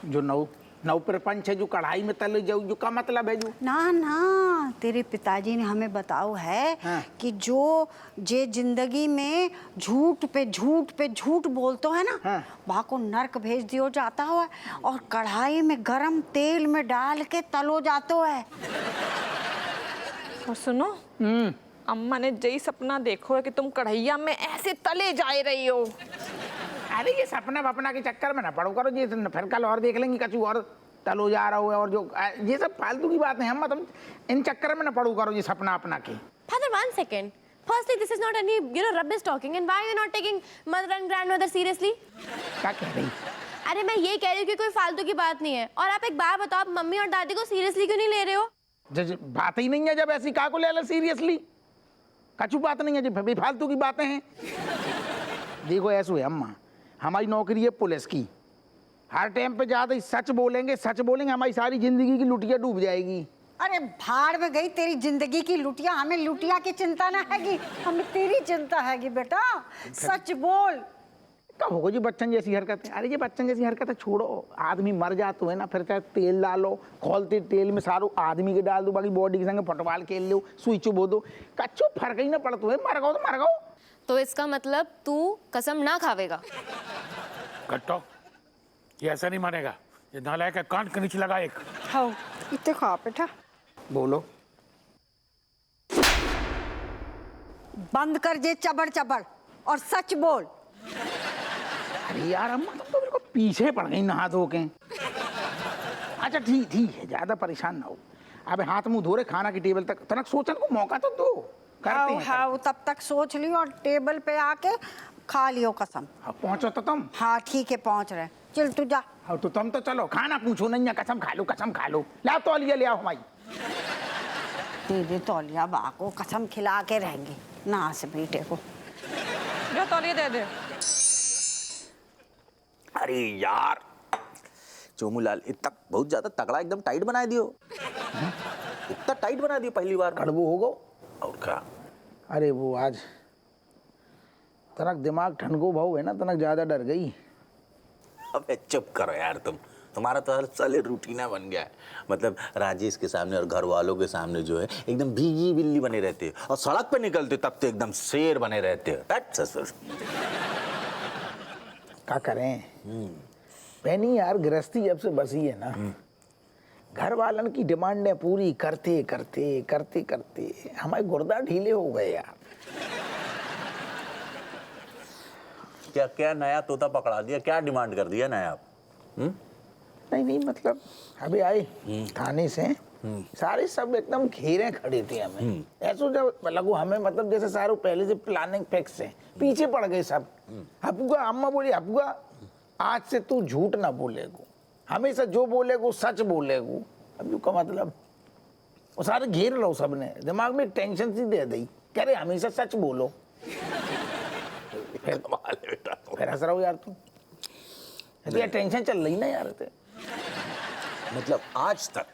जो नौ प्रपंच है जो कढ़ाई में तले जाऊ, जो का मतलब है जो? ना ना, तेरे पिताजी ने हमें बताओ है हाँ। कि जो जे जिंदगी में झूठ पे झूठ बोलते है ना, हाँ। वहाँ को नर्क भेज दियो जाता है और कढ़ाई में गरम तेल में डाल के तलो जातो है। और सुनो, अम्मा ने जई सपना देखो है कि तुम कढ़ैया में ऐसे तले जा रही हो। अरे ये सपना वपना के चक्कर में ना पड़ो करो जी, फिर कल और देख लेंगे कछु और तलो जा रहा है और जो ये सब फालतू की बात है। हम मतलब इन चक्कर में ना पड़ो करो जी सपना अपना के। Father, 1 second. Firstly, this is not any rubbish talking, and why are you not taking mother and grandmother seriously? क्या कह रही? अरे मैं ये कह रही हूँ कि कोई फालतू की बात नहीं है। और आप एक बात बताओ, आप मम्मी और दादी को सीरियसली क्यों नहीं ले रहे हो? बात ही नहीं है जब ऐसी का को ले लो सीरियसली। कछु बात नहीं है जी, फालतू की बातें हैं। देखो ऐसा है अम्मा, हमारी नौकरी है पुलिस की। हर टाइम पे ज्यादा सच बोलेंगे हमारी सारी जिंदगी की लुटिया डूब जाएगी। अरे भाड़ में गई तेरी जिंदगी की लुटिया, हमें लुटिया की चिंता ना हैगी, हमें तेरी चिंता हैगी बेटा। सच बोल। कब होगा जी बच्चन जैसी हरकत है? अरे ये बच्चन जैसी हरकत है छोड़ो, आदमी मर जाते है ना, फिर चाहे तेल डालो, खोलते तेल में सारो आदमी के डाल दो, बाकी बॉडी के संग फुटबॉल खेल लो, सुई चुबो दो, कच्चो फर्क ही ना पड़ता है। मर गो तो मर गो। तो इसका मतलब तू कसम ना खावेगा? कट्टो, ये ऐसा नहीं मानेगा। ये नालायक का कान के नीचे लगा एक। हाँ, इतने खा बेटा। बोलो। बंद कर जे चबड़ चबड़ और सच बोल। अरे यार अम्मा तुम तो बिल्कुल पीछे पड़ गई नहा धो के। अच्छा ठीक है, ज्यादा परेशान ना हो। अबे हाथ मुंह धो रहे, खाना की टेबल तक तनक सोचने को मौका तो दो। करते हैं। हाँ, तब तक सोच ली और टेबल पे आके खा लियो कसम। हाँ पहुंचो तो तुम। हाँ ठीक है, पहुंच रहे। चल तू जा। हाँ तो तुम तो चलो, खाना पूछो नहीं, कसम खा लो। लाओ तौलिया ले आओ हमारी। दे तौलिया बा को, कसम खिला के रहेंगे ना से बेटे को। जो तौलिया दे दे। अरे यार चोमूलाल, इतना बहुत ज्यादा तगड़ा एकदम टाइट बना दियो। इतना टाइट बना दियो पहली बार। कड़बो हो गो और क्या? अरे वो आज तनक दिमाग ठनको भाव है ना, तनक ज्यादा डर गई। अबे चुप करो यार तुम्हारा तो हर साल रूटीना बन गया है। मतलब राजेश के सामने और घर वालों के सामने जो है एकदम भीगी बिल्ली बने रहते हो, और सड़क पे निकलते तब तो एकदम शेर बने रहते हो। क्या करें बहनी यार, गृहस्थी जब से बसी है ना, घर वालन की डिमांडें पूरी करते करते हमारे गुर्दा ढीले हो गए यार। क्या नया तोता पकड़ा दिया? क्या डिमांड कर दिया नया? नहीं मतलब अभी आए थाने से, सारे सब एकदम घेरे खड़े थे हमें। ऐसा जब लगो हमें, मतलब जैसे सारे पहले से प्लानिंग फिक्स है, पीछे पड़ गए सब। अपुआ अम्मा बोली, अपुआ आज से तू झूठ ना बोलेगो, हमेशा जो बोलेगो सच बोलेगो। अब यू का मतलब वो सारे घेर लो, सबने दिमाग में टेंशन सी दे दी, कह रहे हमेशा सच बोलो। फिर हंस रहा हो यार तुम, तो यार टेंशन चल रही ना यार। मतलब आज तक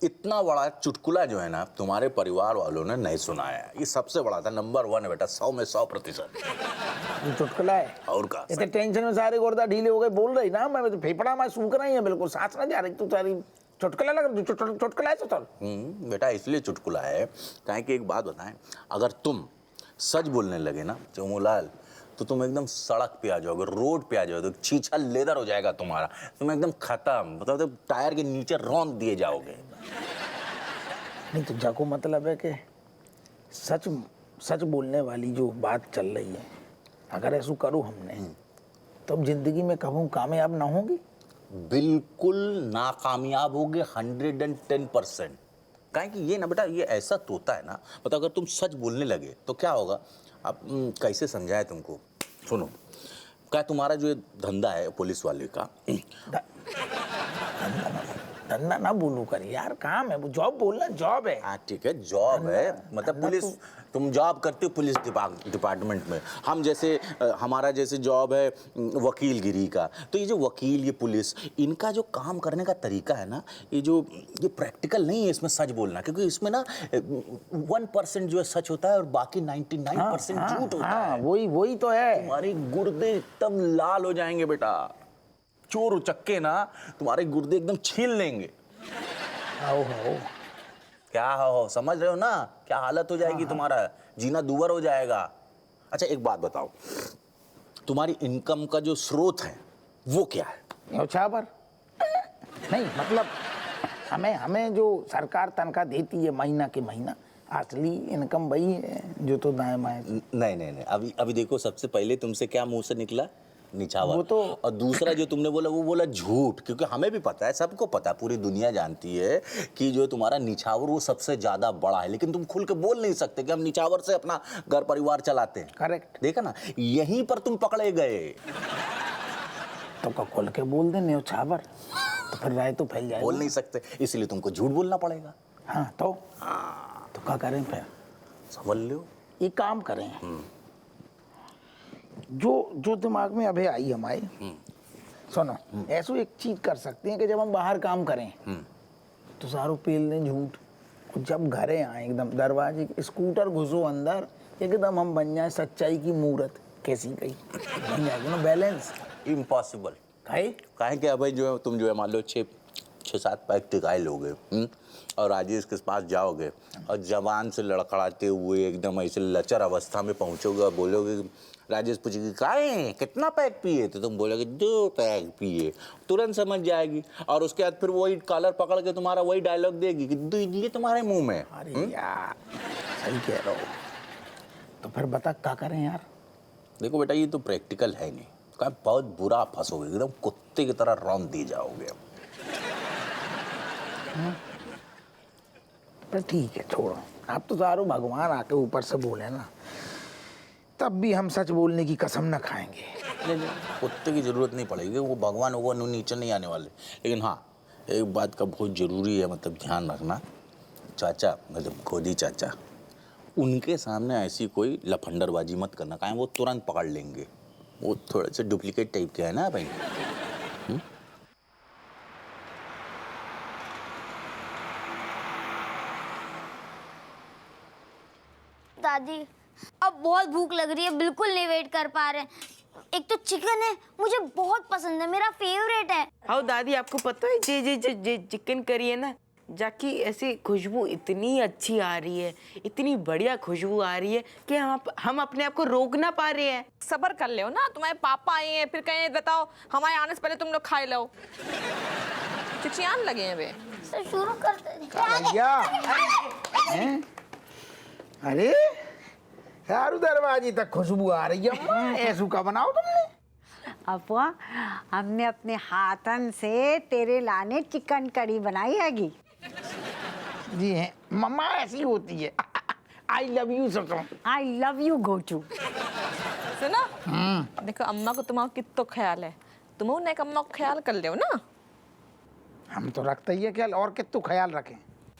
इतना बड़ा चुटकुला जो है ना तुम्हारे परिवार वालों ने नहीं सुनाया है। ये सबसे बड़ा था, नंबर 1 है बेटा, 100 में 100%। चुटकुला है और का इतने टेंशन में सारे गुर्दा ढीले हो गए। बोल रही ना, मैं तो फेफड़ा में सूख रही है बिल्कुल, सांस ना जा रही। तू सारी चुटकुला लग, चुटकुला है तो चल। बेटा इसलिए चुटकुला है काहे कि एक बात बताएं, अगर तुम सच बोलने लगे ना चोमूलाल, तो तुम एकदम सड़क पे आ जाओगे, रोड पे आ जाओगे, छीछा लेदर हो जाएगा तुम्हारा, तुम एकदम खत्म, मतलब टायर के नीचे रौंद दिए जाओगे। नहीं तो जाको मतलब है कि सच बोलने वाली जो बात चल रही है, अगर ऐसा करूँ हमने तो अब जिंदगी में कभी कामयाब ना होगी। बिल्कुल नाकामयाब होगे 110%। काहे कि ये ना बेटा, ये ऐसा तोता है ना, मतलब अगर तुम सच बोलने लगे तो क्या होगा। अब कैसे समझाए तुमको, सुनो। क्या तुम्हारा जो धंधा है पुलिस वाले का, धंधा ना बोलू कर यार, काम है वो, जॉब बोलना जॉब है। हाँ ठीक है, जॉब है, मतलब पुलिस, तुम जॉब करते हो पुलिस डिपार्टमेंट में। हम जैसे हमारा जैसे जॉब है वकीलगिरी का, तो ये जो वकील, ये पुलिस, इनका जो काम करने का तरीका है ना, ये प्रैक्टिकल नहीं है इसमें सच बोलना, क्योंकि इसमें ना 1% जो है सच होता है और बाकी 99% झूठ होता है। वही तो है। तुम्हारे गुर्दे एकदम लाल हो जाएंगे बेटा। चोर उचक्के ना तुम्हारे गुर्दे एकदम छील लेंगे। आओ हो। क्या हो, समझ रहे हो ना क्या हालत हो जाएगी तुम्हारा, जीना दूभर हो जाएगा। अच्छा एक बात बताओ, तुम्हारी इनकम का जो स्रोत है वो क्या है? न्योछावर नहीं, मतलब हमें जो सरकार तनख्वाह देती है महीना के महीना, असली इनकम वही है जो तो दाएं बाएं। नहीं, अभी देखो, सबसे पहले तुमसे क्या मुंह से निकला? निछावर। वो तो और दूसरा जो तुमने बोला वो बोला झूठ, क्योंकि हमें भी पता है, सबको पता है, पूरी दुनिया जानती है कि जो तुम्हारा निछावर वो सबसे ज्यादा बड़ा है, लेकिन तुम खुल के बोल नहीं सकते कि हम निछावर से अपना घर परिवार चलाते हैं। करेक्ट। देखा ना, यहीं पर तुम पकड़े गए। तो खुल के बोल दे न्योछावर, तो फिर राय तो फैल जाएगा। बोल नहीं सकते, इसलिए तुमको झूठ बोलना पड़ेगा। हाँ तो क्या करें फिर? समझ लो, एक काम करें, जो दिमाग में अभी आई हमारे, सुनो, ऐसो एक चीज कर सकते हैं कि जब हम बाहर काम करें तो सारों पेल दें झूठ, और जब घरे आए एकदम दरवाजे स्कूटर घुसो अंदर, एकदम हम बन जाए सच्चाई की मूर्त। कैसी गई बन जाएगी ना बैलेंस? इम्पॉसिबल। काहे कि भाई जो है तुम जो है मान लो 6-7 पैक टिकाए लोगे और राजेश के पास जाओगे और जवान से लड़खड़ाते हुए एकदम ऐसे लचर अवस्था में पहुंचोगे और बोलोगे, राजेश पूछेगी काहे कितना पैक पिए, तो तुम बोलोगे 2 पैक पिए, तुरंत समझ जाएगी। और उसके बाद फिर वही कॉलर पकड़ के तुम्हारा वही डायलॉग देगी कि ये तुम्हारे मुंह में। अरे यार सही कह रहे हो। तो फिर बता क्या करें यार? देखो बेटा, ये तो प्रैक्टिकल है नहीं, का बहुत बुरा फंसोगे, एकदम कुत्ते की तरह रौंद दी जाओगे। पर ठीक है छोड़ो, आप तो सारो भगवान आके ऊपर से बोले ना, तब भी हम सच बोलने की कसम न खाएंगे। कुत्ते की जरूरत नहीं पड़ेगी, वो भगवान वो नीचे नहीं आने वाले। लेकिन हाँ, एक बात का बहुत जरूरी है, मतलब ध्यान रखना, चाचा मतलब खोदी चाचा, उनके सामने ऐसी कोई लफंडरबाजी मत करना, काहे वो तुरंत पकड़ लेंगे, वो थोड़े से डुप्लीकेट टाइप के है ना भाई। दादी अब बहुत भूख लग रही है, बिल्कुल नहीं वेट कर पा रहे। एक तो चिकन है, मुझे बहुत पसंद है, मेरा फेवरेट है। आओ दादी, आपको पता है जे चिकन करी है ना, जाकी ऐसी खुशबू इतनी अच्छी आ रही है, इतनी बढ़िया खुशबू आ रही है कि हम अपने आप को रोक ना पा रहे हैं। सबर कर ले ना, तुम्हारे पापा आए हैं, फिर कहें बताओ हमारे आने से पहले तुम लोग खाए लो। चिचियान लगे हैं वे। तो शुरू करते भैया हैं? अरे यार दरवाजे तक खुशबू आ रही है, ऐसू का बनाओ तुमने? अफवा, हमने अपने हाथन से तेरे लाने चिकन करी बनाई हैगी। जी हैं मम्मा, ऐसी होती है। आई लव यू ससुर। आई लव यू गोचू। सुनो, देखो अम्मा को तुम्हारा कितना ख्याल है, तुम उन्हें अम्मा को ख्याल कर ले ना। हम तो रखते ही है ख्याल, और कितना ख्याल रखें।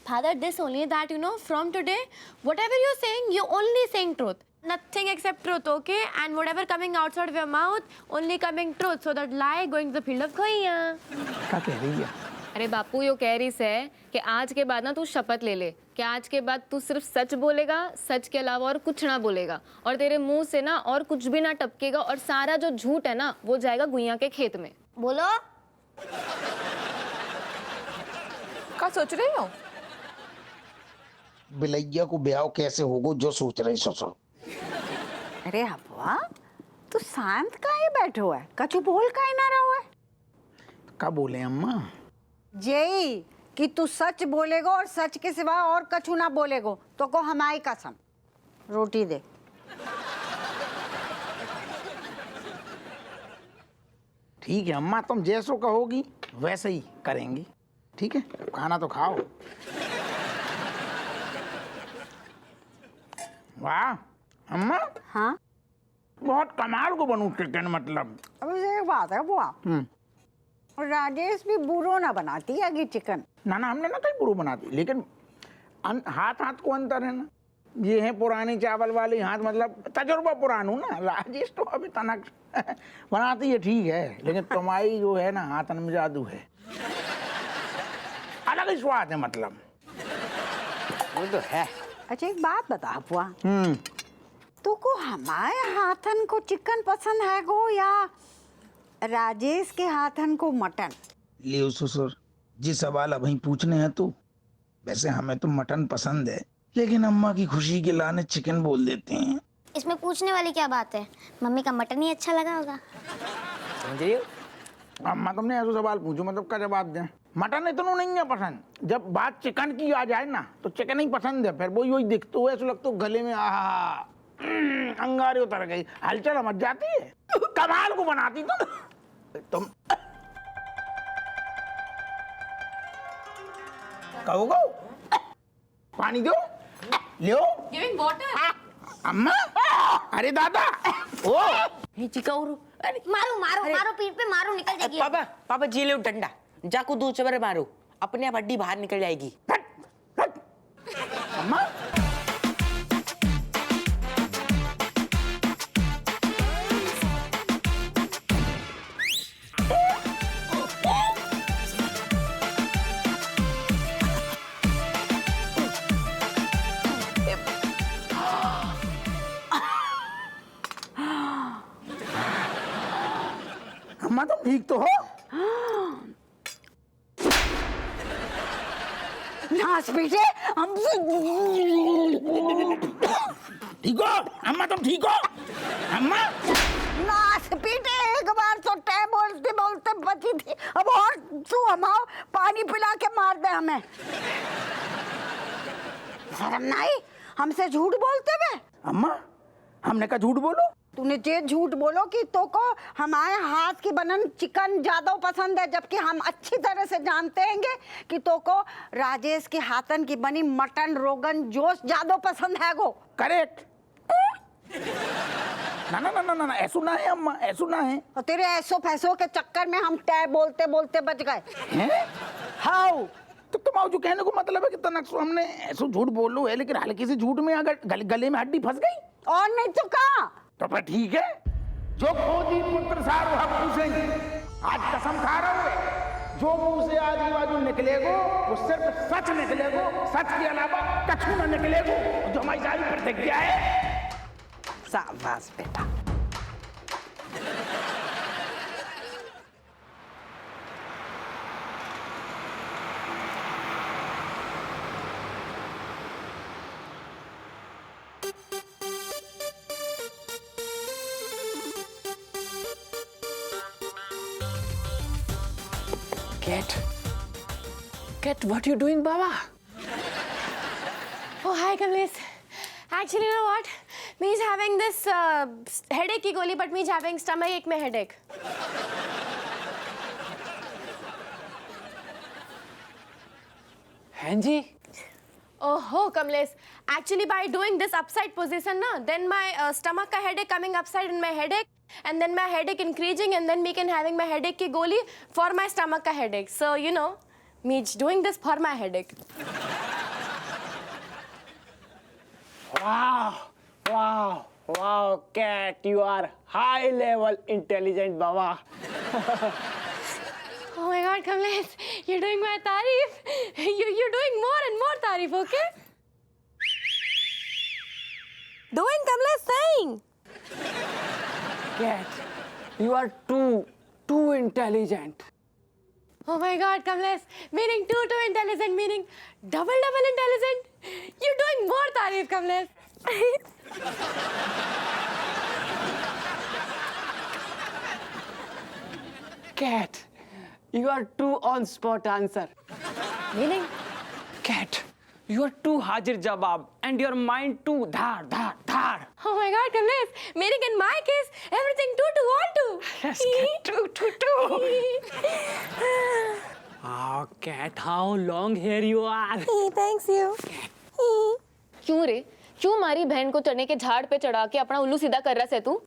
Father, this only that, you know, from today, whatever you're saying, you're only saying truth. Nothing except truth, okay? And whatever coming outside of your mouth, only coming truth. So that lie going to the field of khaiya. क्या कह रही है? अरे बापू, यो कह रही है कि आज के बाद ना तू शपथ ले ले कि आज के बाद तू सिर्फ सच बोलेगा, सच के अलावा और कुछ ना बोलेगा, और तेरे मुंह से ना और कुछ भी ना टपकेगा, और सारा जो झूठ है ना वो जाएगा गुइया के खेत में। बोलो। क्या सोच रही हो? बिलैया को ब्याह कैसे होगा जो सोच रही ससुर। अरे अफवा, तू शांत काहे बैठो है? कछु बोल काहे ना रहो है? क्या बोले अम्मा? जय कि तू सच बोलेगो और सच के सिवा और कछु ना बोलेगो तो को हमारी कसम। रोटी दे। ठीक है अम्मा, तुम जैसो कहोगी वैसे ही करेंगी। ठीक है, खाना तो खाओ। वाह अम्मा, हाँ बहुत कमाल को बनू चिकन, मतलब। अब एक बात है बुआ, राजेश भी बुरो ना बनाती है चिकन। ना हमने ना कहीं बुरो बनाती, लेकिन हाथ हाथ को अंतर है ना। ये है पुरानी चावल वाली हाथ, मतलब तजुर्बा पुरानू ना। राजेश तो अभी तनक बनाती है, ठीक है, लेकिन तुम्हारी जो है ना हाथन में जादू है, अलग ही स्वाद है, मतलब वो तो है। अच्छा एक बात बता बुआ, तो को हमारे हाथन को चिकन पसंद है गो या राजेश के हाथन को मटन। लियो ससुर जी सवाल अभी पूछने हैं तो वैसे हमें तो मटन पसंद है, लेकिन अम्मा की खुशी के लाने चिकन बोल देते हैं। इसमें पूछने वाली क्या बात है? मम्मी का मटन ही अच्छा लगा होगा। समझ रही हो? अम्मा तुमने ऐसा सवाल पूछो मतलब क्या जवाब दें? मटन इतना नहीं है पसंद, जब बात चिकन की आ जाए ना तो चिकन ही पसंद है। फिर वही दिखते हुए ऐसा लगता गले में अंगारे उतर गई, हलचल मच जाती है, कमाल को बनाती तुम कहो पानी दो, लियो। Giving water. अम्मा, अरे दादा, ओ हे चिका और अरे मारो मारो मारो, पीठ पे मारो, निकल जाएगी। पापा पापा जी ले डंडा, जाको 2 चबरे मारो, अपने आप हड्डी बाहर निकल जाएगी। अम्मा अम्मा तुम ठीक तो हो? नाच बेटे, ठीक हो अम्मा? तुम ठीक हो अम्मा? नाच बेटे, एक बार तो टै बोलते बोलते बची थी, अब और तू हमाओ पानी पिला के मार दे हमें। शर्म नहीं हमसे झूठ बोलते हुए? अम्मा हमने कहा झूठ बोलो? तूने जे झूठ बोलो कि तो को हमारे हाथ की बनन चिकन ज्यादा पसंद है, जबकि हम अच्छी तरह से जानते हैं कि तो को राजेश के हाथन की बनी मटन रोगन जोश ज्यादा पसंद है गो। करेक्ट। ना ना ना ना ना ऐसा ना है अम्मा, ऐसा ना है। और तेरे ऐसो फैसो के चक्कर में हम तय बोलते बोलते बच गए। हैं? हाउ तो तुम जो कहने को मतलब है कि तनक हमने ऐसा झूठ बोलो है, लेकिन हल्की से झूठ में अगर गले में हड्डी फंस गई और नहीं तो कहा। तो फिर ठीक है, जो खोजी पुत्र सारो हक पूछेंगे। आज कसम खा रहा हूँ, जो मुंह से आजू बाजू निकलेगो वो सिर्फ सच निकलेगो, सच के अलावा कछु न निकलेगो। जो हमारी सारी प्रतिज्ञा है। शाबाश बेटा। Cat, what you doing, Baba? Oh, hi, Kamlesh. Actually, you know what? Me's having this headache ki goli, but me's having stomach ache mein headache. Hanji? Oh, Kamlesh. Actually, by doing this upside position, na, then my stomach ka headache coming upside in my headache, and then my headache increasing, and then me can having my headache ki goli for my stomach ka headache. So, you know, me doing this for my headache. Wow, Cat, you are high level intelligent, Baba. Oh my God, Kamlesh, you're doing my tarif. You're doing more and more tarif, okay? Doing, Kamlesh, saying. Cat, you are too intelligent. Oh my God, Kamlesh, meaning too intelligent, meaning double intelligent. You're doing more tarif, Kamlesh. Cat, you are too on-spot answer. Meaning? Cat, you are too Hajir Jawab and your mind too dhar. Oh my God, Kamlesh, meaning in my case, everything two. Yes, Cat, two. Oh, Cat, how long here you are? Thanks you. क्यों रे, क्यों मारी बहन को चने के झाड़ पे चढ़ा के अपना उल्लू सीधा कर रहा है तू?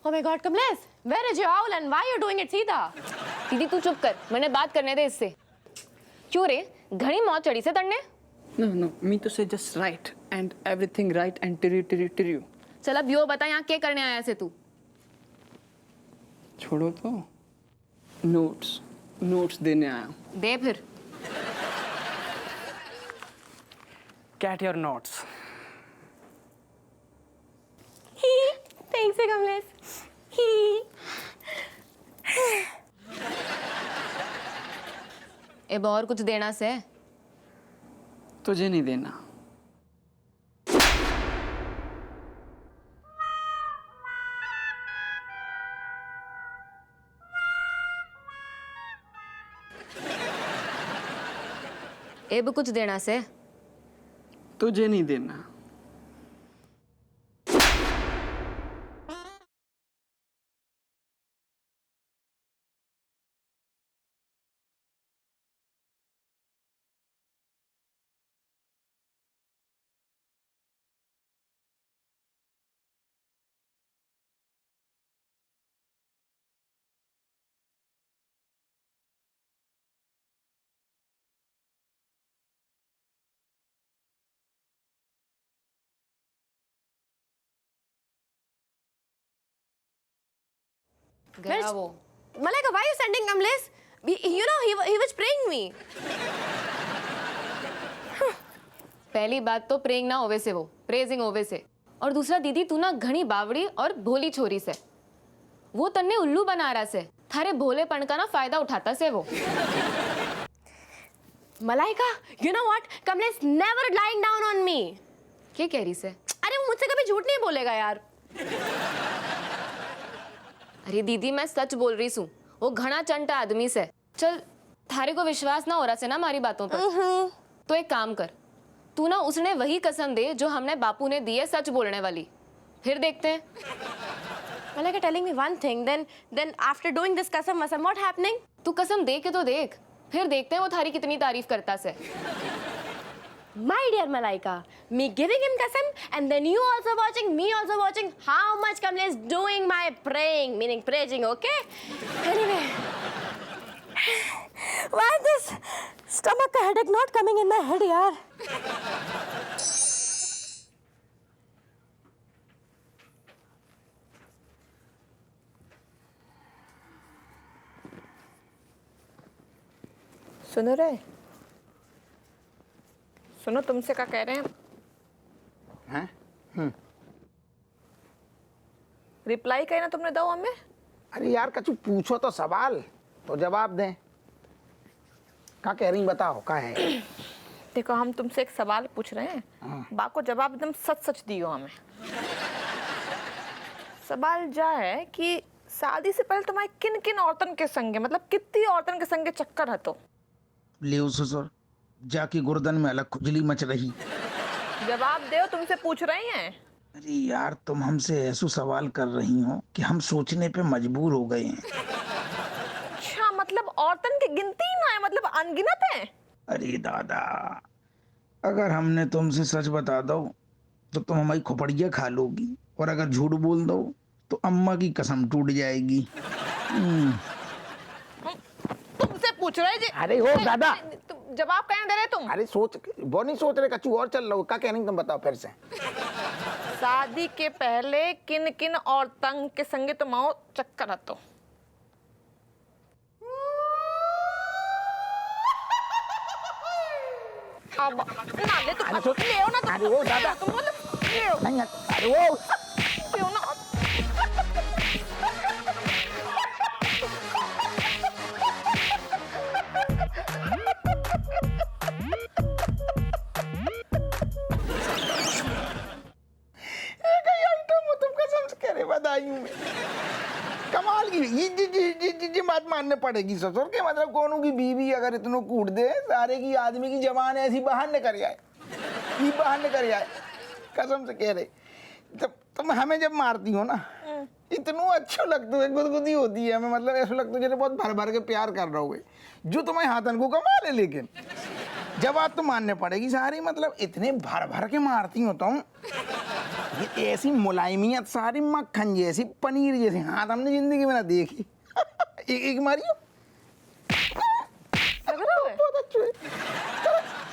Oh my God, Kamlesh, where is your owl and why you doing it, Sita? दीदी तू चुप कर, मैंने बात करने दे इससे। क्यों रे, घनी मौत चढ़ी से तड़ने? No, me to say just right and everything right and tiriu. चल अब यो बता यहाँ क्या करने आया से तू? छोड़ो तो, नोट्स देने आया हूँ। दे फिर। Cat, your notes. Thanks, Kamlesh. अब और कुछ देना से? तुझे नहीं देना। अब कुछ देना से? तुझे नहीं देना। गया वो। Malaika, why are you sending Kamlesh? You know, he was praying me. पहली बात तो प्रेइंग ना होवे से वो, प्रेजिंग होवे से। और दूसरा दीदी तू ना घनी बावड़ी और भोली छोरी से। वो तन्ने उल्लू बना रहा से, थारे भोलेपन का ना फायदा उठाता से वो। Malaika, you know what? Kamlesh never lying down on me. क्या कह रही से? अरे वो मुझसे कभी झूठ नहीं बोलेगा यार। अरे दीदी मैं सच बोल रही हूँ, वो घना चंटा आदमी से। चल थारे को विश्वास ना हो रहा से ना हमारी बातों पर, तो एक काम कर, तू ना उसने वही कसम दे जो हमने बापू ने दी है सच बोलने वाली, फिर देखते हैं। Malaika telling me one thing, then after doing this kasam wasam, what happening? तू कसम दे के तो देख, फिर देखते हैं वो थारी कितनी तारीफ करता से। My dear Malaika, me giving him kasam and then you also watching, me also watching how much Kamlesh doing my praying, meaning praying, okay? Anyway, why this stomach headache not coming in my head, yaar? सुनो रे, सुनो तुमसे क्या कह रहे हैं? हैं? Reply कहीं ना तुमने दो हमें? अरे यार कछु पूछो तो सवाल तो जवाब दें। क्या कह रही बताओ, क्या है? देखो हम तुमसे एक सवाल पूछ रहे हैं, बाको जवाब एकदम सच सच दियो हमें। सवाल जा है कि शादी से पहले तुम्हारे किन किन औरतन के संगे, मतलब कितनी औरतन के संगे चक्कर है? तो ले ससुर जाके गुर्दन में अलग खुजली मच रही। जवाब दो, तुमसे पूछ रही हैं। अरे यार तुम हमसे ऐसा सवाल कर रही हो कि हम सोचने पे मजबूर हो गए हैं। अच्छा, मतलब औरतन की गिनती ही ना है, मतलब अनगिनत है? अरे दादा, अगर हमने तुमसे सच बता दो तो तुम हमारी खोपड़ियाँ खा लोगी, और अगर झूठ बोल दो तो अम्मा की कसम टूट जाएगी। तुमसे पूछ रहे जी। अरे हो दादा, जवाब कहीं दे रहे तुम? अरे सोच, वो नहीं सोच रहे, कछु और चल रहा हो। क्या कह रही तुम बताओ फिर से। शादी के पहले किन किन औरतन के संगे तुम आओ चक्कर है? तो अब ना ले तो ले आओ ना तुम। अरे वो दादा, तुम ले आओ नहीं अरे वो ले आओ ना। कमाल की ये बात मानने पड़ेगी ससुर के, मतलब कोनो की बीवी अगर इतनो कूट दे सारे की आदमी की जबान ऐसी बाहर न कर जाए, ये बाहर न कर जाए, कसम से कह रहे। जब तुम हमें जब मारती हो ना, इतनो अच्छा लगता है, गुदगुदी होती है हमें, मतलब ऐसा लगता है जैसे बहुत भर भर के प्यार कर रहे हो, जो तुम्हारे हाथन को कमाल है। लेकिन जवाब तो मानने पड़ेगी सारी, मतलब इतने भर भर के मारती हो तुम, ये ऐसी मुलायमियत सारी मक्खन जैसी, पनीर जैसी हाथ हमने जिंदगी में ना देखी। एक मारियो बहुत अच्छा है।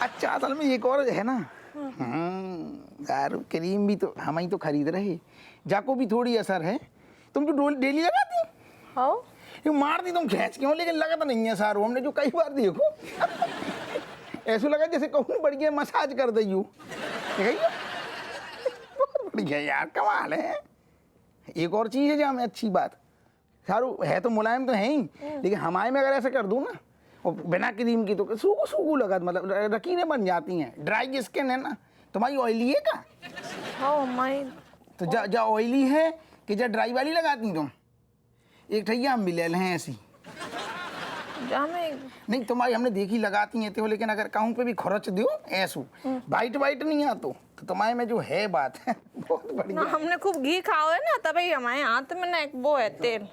अच्छा असल में एक और है ना, यार क्रीम भी तो हम ही तो खरीद रहे, जाको भी थोड़ी असर है। तुम तो डेली लगाती हो? ये मारती तुम खींच क्यों, लेकिन लगा तो नहीं है सारू, हमने जो कई बार देखो ऐसा लगा जैसे कहूँ बढ़िया मसाज कर दी हूँ। बहुत बढ़िया यार, कमाल है। एक और चीज़ है जो हमें अच्छी बात, सारू है तो मुलायम तो है ही, लेकिन हमारे में अगर ऐसा कर दूँ ना, और बिना क्रीम की तो सूखू सूखू लगा, मतलब रकीनें बन जाती हैं। ड्राई स्किन है ना तुम्हारी, ऑयली है का? Oh my. तो जा ऑयली है कि जा ड्राई वाली लगाती तुम? एक ठैया हम भी ले लें ऐसी। जा मैं नहीं तुम्हारी हमने देखी लगाती हैं तो, लेकिन अगर कहूँ पे भी खर्च दो ऐसू वाइट वाइट नहीं आ तो तुम्हारे में जो है बात है बहुत बढ़िया। ना, हमने खूब घी खाओ है ना, तभी हमारे हाथ में ना एक वो है तेल।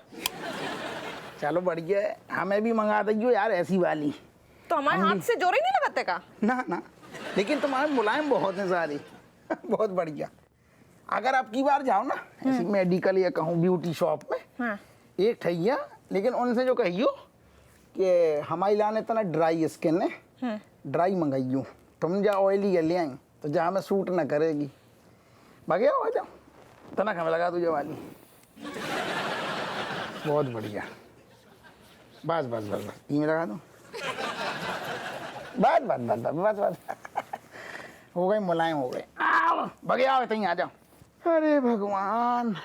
चलो बढ़िया है, हमें भी मंगा दियो यार ऐसी वाली। तो हमारे हाथ से जोर ही नहीं लगाते का? ना लेकिन तुम्हारे मुलायम बहुत हैं सारी बहुत बढ़िया। अगर आप की बार जाओ ना ऐसी मेडिकल या कहूँ ब्यूटी शॉप में, हाँ। एक ठैया, लेकिन उनसे जो कहियो कि हमारी लाने तना ड्राई स्किन है, ड्राई मंगाइयो, तुम जा ऑयली ले आई तो जहाँ में सूट ना करेगी। बाकी आओ आ जाओ, तना हमें लगा तुझे वाली। बहुत बढ़िया, बस बस बस बस इमें लगा दो, बस बस बस बस बस हो गए, मुलायम हो गए। आओ बगे आओ तहीं आ जाओ। अरे भगवान